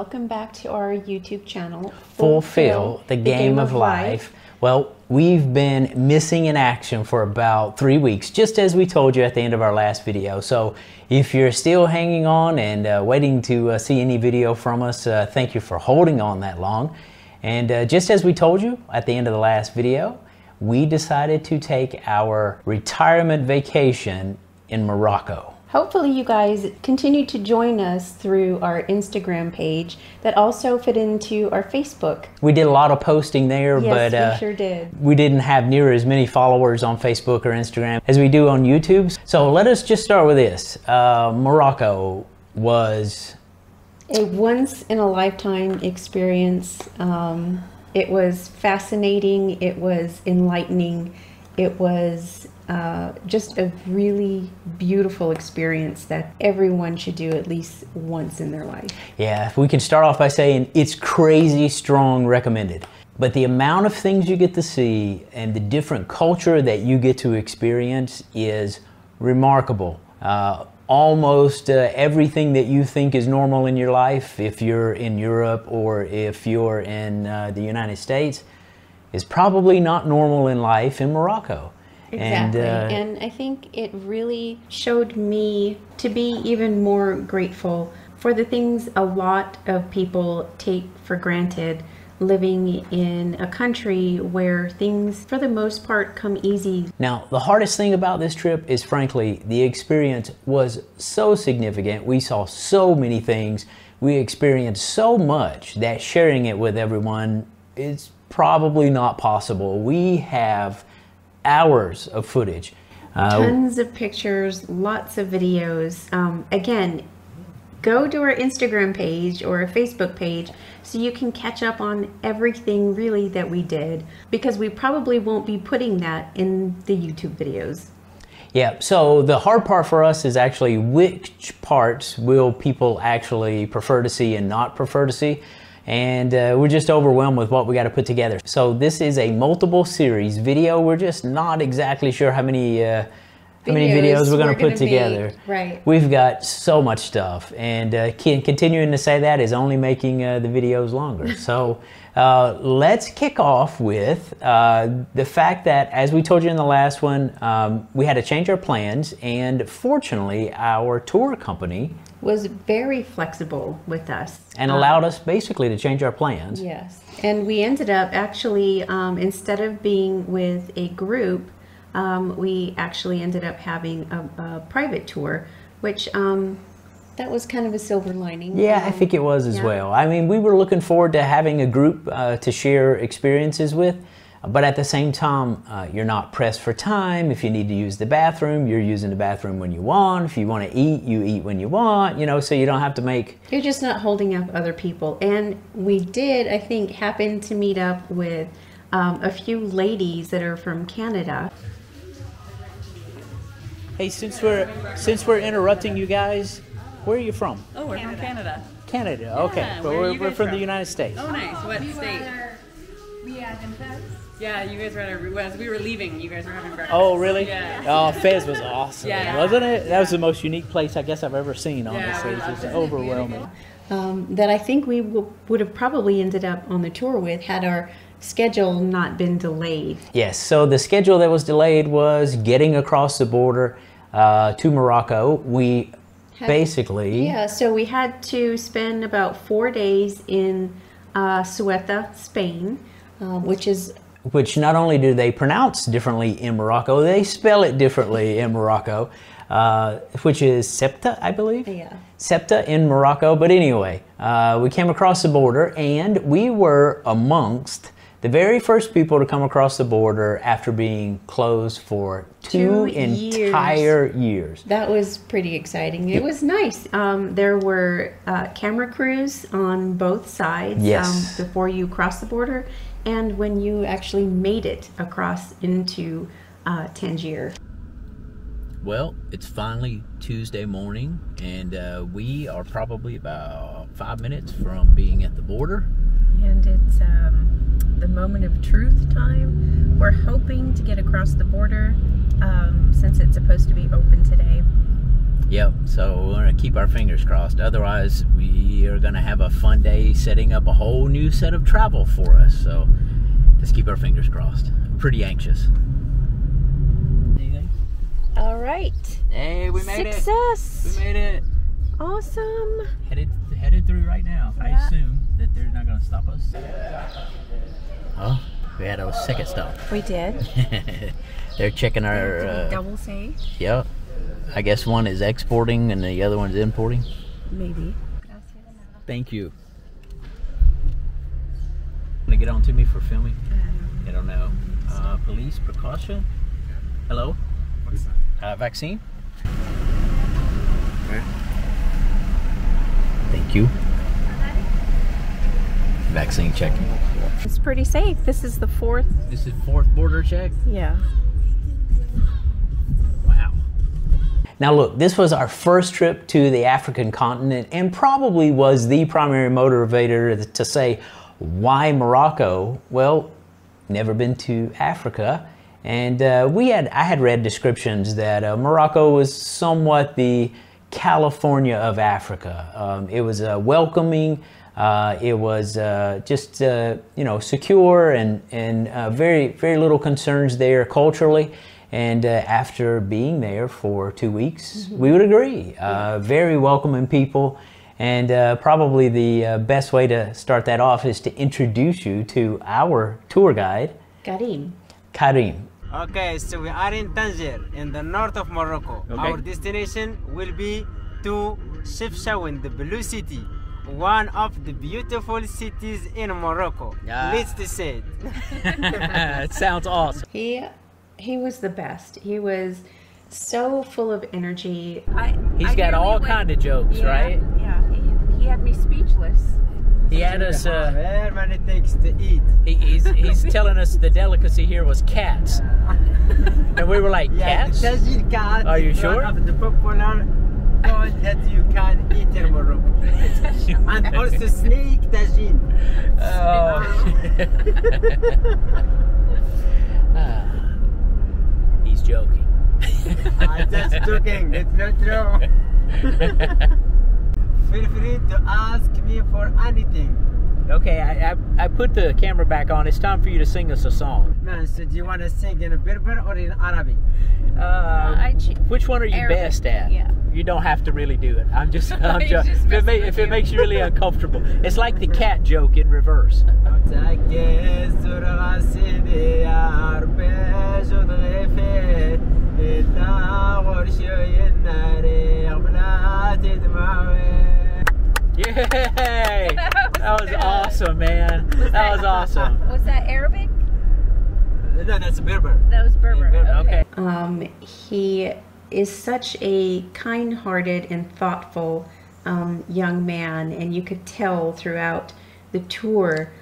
welcome back to our YouTube channel, Fulfill the Game of Life. Well, we've been missing in action for about 3 weeks, just as we told you at the end of our last video. So if you're still hanging on and waiting to see any video from us, thank you for holding on that long. And just as we told you at the end of the last video, we decided to take our retirement vacation in Morocco. Hopefully you guys continue to join us through our Instagram page that also fit into our Facebook. We did a lot of posting there, yes, but we sure did. We didn't have near as many followers on Facebook or Instagram as we do on YouTube. So let us just start with this. Morocco was a once-in-a-lifetime experience. It was fascinating, it was enlightening, it was just a really beautiful experience that everyone should do at least once in their life. Yeah, we can start off by saying it's crazy strong recommended. But the amount of things you get to see and the different culture that you get to experience is remarkable. Almost everything that you think is normal in your life, if you're in Europe or if you're in the United States, is probably not normal in life in Morocco. Exactly, and I think it really showed me to be even more grateful for the things a lot of people take for granted living in a country where things, for the most part, come easy. Now, the hardest thing about this trip is, frankly, the experience was so significant. We saw so many things. We experienced so much that sharing it with everyone is probably not possible. We have hours of footage. Tons of pictures, lots of videos. Again, go to our Instagram page or a Facebook page so you can catch up on everything really that we did, because we probably won't be putting that in the YouTube videos. Yeah, so the hard part for us is actually which parts will people actually prefer to see and not prefer to see. And we're just overwhelmed with what we got to put together. So this is a multiple series video. We're just not exactly sure how many videos we're going to put together. Right. We've got so much stuff, and continuing to say that is only making the videos longer. So let's kick off with the fact that, as we told you in the last one, we had to change our plans, and fortunately our tour company was very flexible with us and allowed us basically to change our plans. Yes, and we ended up actually instead of being with a group, we actually ended up having a private tour, which that was kind of a silver lining. Yeah, I think it was as well. I mean, we were looking forward to having a group to share experiences with, but at the same time, you're not pressed for time. If you need to use the bathroom, you're using the bathroom when you want. If you want to eat, you eat when you want, you know, so you don't have to make... You're just not holding up other people. And we did, I think, happen to meet up with a few ladies that are from Canada. Hey, since we're interrupting you guys, where are you from? Oh, we're from Canada. Canada, Yeah, okay. But we're from the United States. Oh, nice. What state? Yeah, you guys were at as we were leaving, you guys were having breakfast. Oh, really? Yeah. Oh, Fez was awesome, Yeah. wasn't it? That was the most unique place I guess I've ever seen, honestly. Yeah, It's just overwhelming. That I think we would have probably ended up on the tour with had our schedule not been delayed. Yes, so the schedule that was delayed was getting across the border to Morocco. We basically... Yeah, so we had to spend about 4 days in Ceuta, Spain, which not only do they pronounce differently in Morocco, they spell it differently in Morocco, which is Ceuta, I believe? Yeah. Ceuta in Morocco, but anyway, we came across the border and we were amongst the very first people to come across the border after being closed for two entire years. That was pretty exciting. It was nice. There were camera crews on both sides before you crossed the border, and when you actually made it across into Tangier. Well, it's finally Tuesday morning, and we are probably about 5 minutes from being at the border. And it's the moment of truth time. We're hoping to get across the border since it's supposed to be open today. Yep, so we're going to keep our fingers crossed. Otherwise, we are going to have a fun day setting up a whole new set of travel for us. So let's keep our fingers crossed. I'm pretty anxious. Anything? All right. Hey, we made it. Success. We made it. Awesome. Headed through right now. I assume that they're not going to stop us. Oh, we had a second stop. We did. They're checking our... double say. Yep. I guess one is exporting and the other one's importing. Maybe. Thank you. Want to get on to me for filming? I don't know. Police precaution? Hello? What's that? Vaccine? Okay. Thank you. Vaccine checking. It's pretty safe. This is the fourth. This is fourth border check? Yeah. Wow. Now look, this was our first trip to the African continent and probably was the primary motivator to say, why Morocco? Well, never been to Africa. And I had read descriptions that Morocco was somewhat the California of Africa. It was welcoming. It was just secure and very little concerns there culturally. And after being there for 2 weeks, we would agree. Very welcoming people. And probably the best way to start that off is to introduce you to our tour guide, Karim. Okay, so we are in Tangier, in the north of Morocco. Okay. Our destination will be to Chefchaouen, the Blue City, one of the beautiful cities in Morocco. Let's say it. It sounds awesome. He was the best. He was so full of energy. He's got all kind of jokes, right? Yeah, he had me speechless. He had us. Very many things to eat. He's telling us the delicacy here was cats, and we were like, cats? Yeah, the Tajin cat. Are you is sure? One of the popular food that you can eat in Morocco, and also snake tagine. He's joking. I'm just joking. It's not true. Feel free to ask me for anything. Okay, I put the camera back on. It's time for you to sing us a song. Man, so do you want to sing in Berber or in Arabic? Which one are you Arabic, best at? yeah. You don't have to really do it. I'm joking. If it makes you really uncomfortable. It's like the cat joke in reverse. Yay! That was awesome, man. That was awesome. Was that Arabic? No, that's Berber. That was Berber. Okay. He is such a kind-hearted and thoughtful young man, and you could tell throughout the tour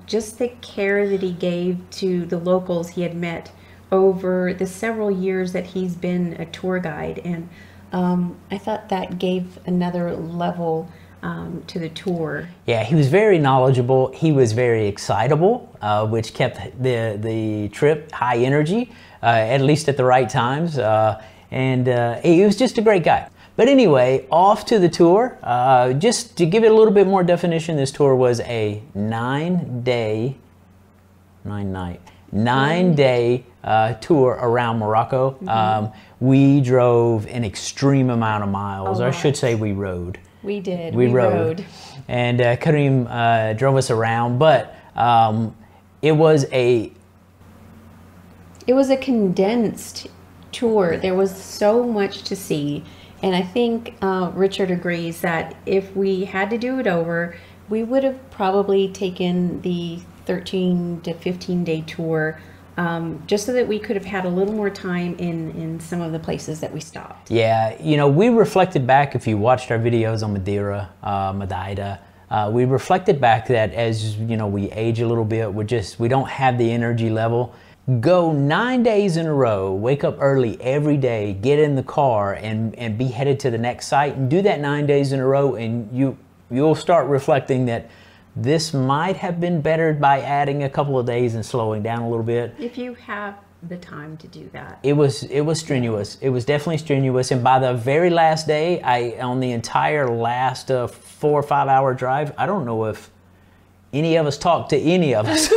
just the care that he gave to the locals he had met over the several years that he's been a tour guide. And I thought that gave another level to the tour. Yeah, he was very knowledgeable. He was very excitable, which kept the trip high energy, at least at the right times. And he was just a great guy. But anyway, off to the tour. Just to give it a little bit more definition, this tour was a 9-day tour around Morocco. We drove an extreme amount of miles, or I should say we rode. We did. We rode. And Karim drove us around, but it was a condensed tour. There was so much to see, and I think Richard agrees that if we had to do it over, we would have probably taken the 13 to 15 day tour, just so that we could have had a little more time in some of the places that we stopped. Yeah, you know, we reflected back, if you watched our videos on Madeira, Madeira, we reflected back that as, you know, we age a little bit, we don't have the energy level. Go 9 days in a row, wake up early every day, get in the car and be headed to the next site, and do that 9 days in a row, and you'll start reflecting that this might have been bettered by adding a couple of days and slowing down a little bit. If you have the time to do that. It was strenuous. It was definitely strenuous. And by the very last day, on the entire last 4 or 5 hour drive, I don't know if any of us talked to any of us.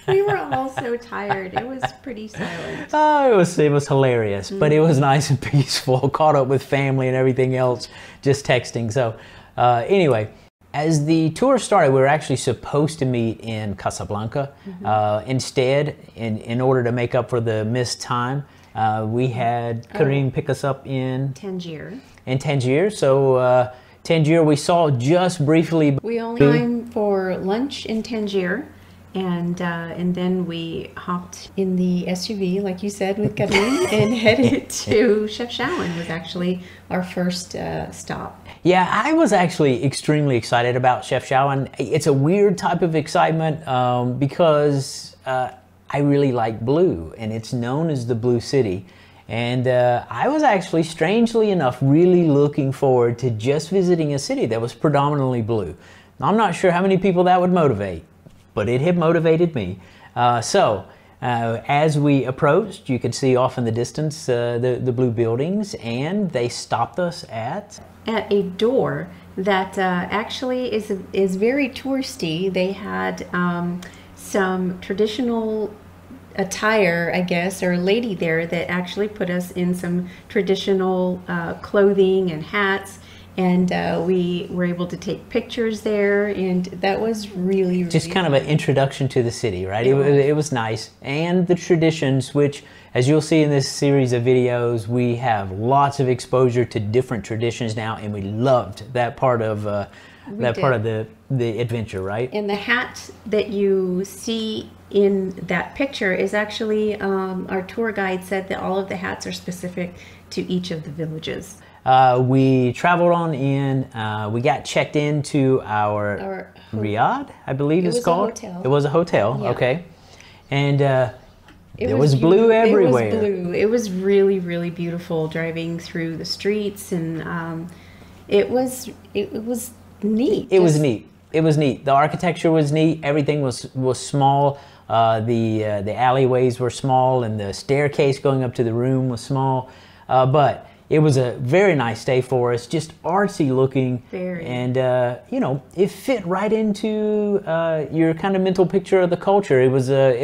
We were all so tired. It was pretty silent. Oh, it was hilarious, but it was nice and peaceful. Caught up with family and everything else, just texting. So anyway, as the tour started, we were actually supposed to meet in Casablanca. Instead, in order to make up for the missed time, we had Kareem pick us up in Tangier. In Tangier. So Tangier we saw just briefly. We only time for lunch in Tangier, and then we hopped in the SUV, like you said, with Kareem, and headed to Chefchaouen. Was actually our first stop. Yeah, I was actually extremely excited about Chefchaouen. It's a weird type of excitement because I really like blue, and it's known as the Blue City. And I was actually, strangely enough, really looking forward to just visiting a city that was predominantly blue. I'm not sure how many people that would motivate, but it had motivated me. As we approached, you could see off in the distance the blue buildings, and they stopped us at a door that actually is very touristy. They had some traditional attire, I guess, or a lady there that actually put us in some traditional clothing and hats, and we were able to take pictures there, and that was really just kind of an introduction to the city, right? It was nice, and the traditions, which, as you'll see in this series of videos, we have lots of exposure to different traditions now, and we loved that part of part of the adventure, right? And the hat that you see in that picture is actually our tour guide said that all of the hats are specific to each of the villages. We traveled on in, we got checked into our riad, I believe it's called. It was a hotel, yeah. Okay. And it was blue everywhere. It was blue. It was really, really beautiful driving through the streets, and it was neat. It was neat. It was neat. The architecture was neat. Everything was small. The alleyways were small, and the staircase going up to the room was small. But it was a very nice day for us, just artsy looking. Very. And, you know, it fit right into your kind of mental picture of the culture. It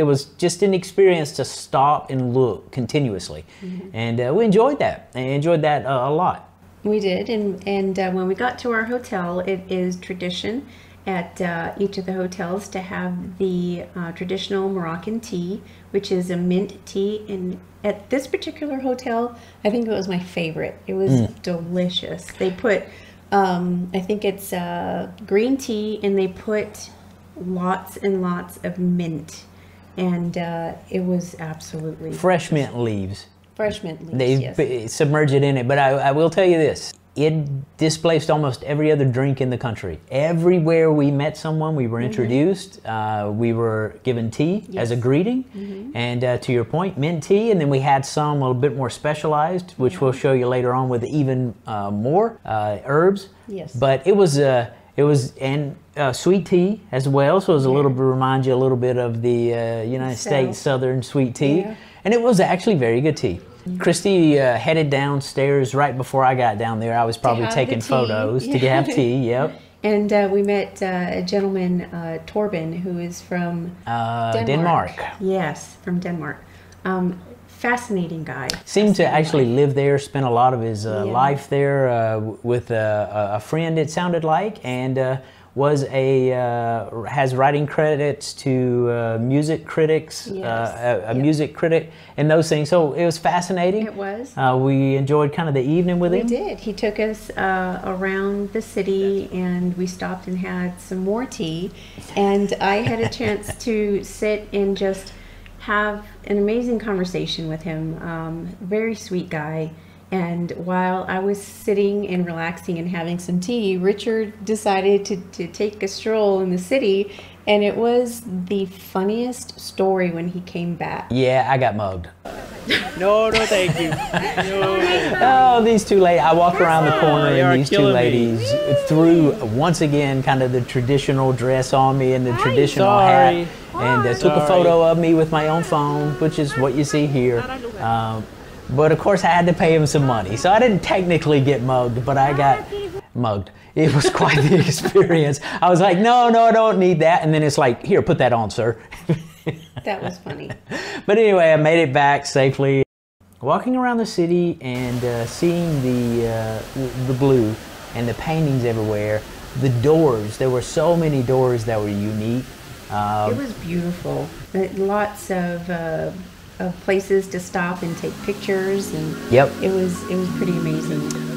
was just an experience to stop and look continuously. And we enjoyed that. I enjoyed that a lot. We did. And when we got to our hotel, it is tradition at each of the hotels to have the traditional Moroccan tea, which is a mint tea. And at this particular hotel, I think it was my favorite. It was delicious. They put, I think it's green tea, and they put lots and lots of mint. And it was absolutely fresh delicious. Mint leaves. Fresh mint leaves, They yes. submerge it in it. But I will tell you this. It displaced almost every other drink in the country. Everywhere we met someone, we were introduced. We were given tea as a greeting. And to your point, mint tea. And then we had some a little bit more specialized, which we'll show you later on, with even more herbs. Yes. But it was sweet tea as well. So it was a little bit, remind you a little bit of the United States Southern sweet tea. Yeah. And it was actually very good tea. Christy headed downstairs right before I got down there. I was probably taking photos to have tea, yep. And we met a gentleman, Torben, who is from Denmark. Yes, from Denmark. Fascinating guy. Seemed to actually live there, spent a lot of his life there with a friend, it sounded like, and has writing credits to music critics, music critic, and those things. So it was fascinating. It was. We enjoyed kind of the evening with him. We did. He took us around the city, and we stopped and had some more tea. And I had a chance to sit and just have an amazing conversation with him. Very sweet guy. And while I was sitting and relaxing and having some tea, Richard decided to take a stroll in the city, and it was the funniest story when he came back. Yeah, I got mugged. No, thank you. Oh, these two ladies. I walked around the corner, and these two ladies threw, once again, kind of the traditional dress on me and the traditional hat. and took a photo of me with my own phone, which is what you see here. But of course I had to pay him some money. So I didn't technically get mugged, but I got mugged. It was quite the experience. I was like, no, I don't need that. And then it's like, here, put that on, sir. That was funny. But anyway, I made it back safely. Walking around the city and seeing the blue and the paintings everywhere, the doors, there were so many doors that were unique. It was beautiful. Lots of places to stop and take pictures, and yep, it was pretty amazing.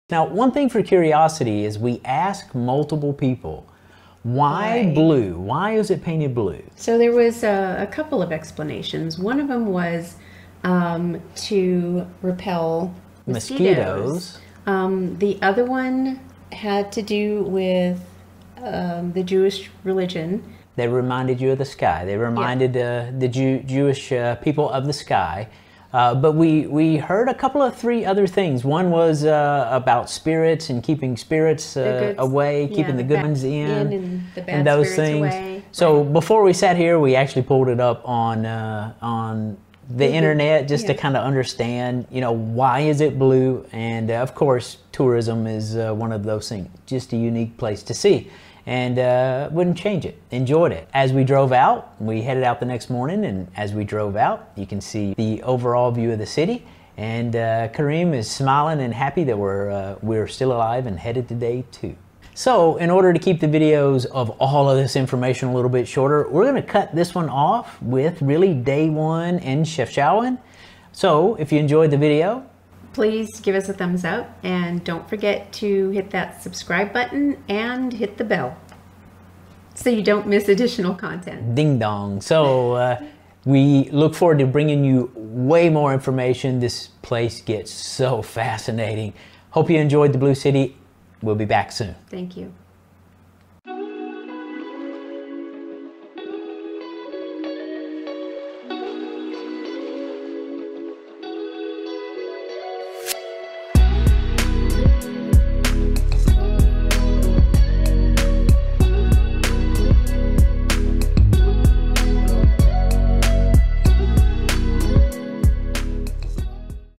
Now, one thing for curiosity is we ask multiple people, why blue? Why is it painted blue? So there was a couple of explanations. One of them was to repel mosquitoes. The other one had to do with the Jewish religion. They reminded you of the sky. They reminded the Jewish people of the sky. But we heard three other things. One was about spirits and keeping spirits away, keeping the good ones in and the bad and those spirits things. away. So before we sat here, we actually pulled it up on the internet just to kind of understand, why is it blue? And of course, tourism is one of those things, just a unique place to see. And wouldn't change it. Enjoyed it. As we drove out, we headed out the next morning, and as we drove out, you can see the overall view of the city. And Kareem is smiling and happy that we're still alive and headed to day 2. So in order to keep the videos of all of this information a little bit shorter, we're going to cut this one off with really day 1 in Chefchaouen. So if you enjoyed the video, please give us a thumbs up, and don't forget to hit that subscribe button and hit the bell so you don't miss additional content. Ding dong. So we look forward to bringing you way more information. This place gets so fascinating. Hope you enjoyed the Blue City. We'll be back soon. Thank you.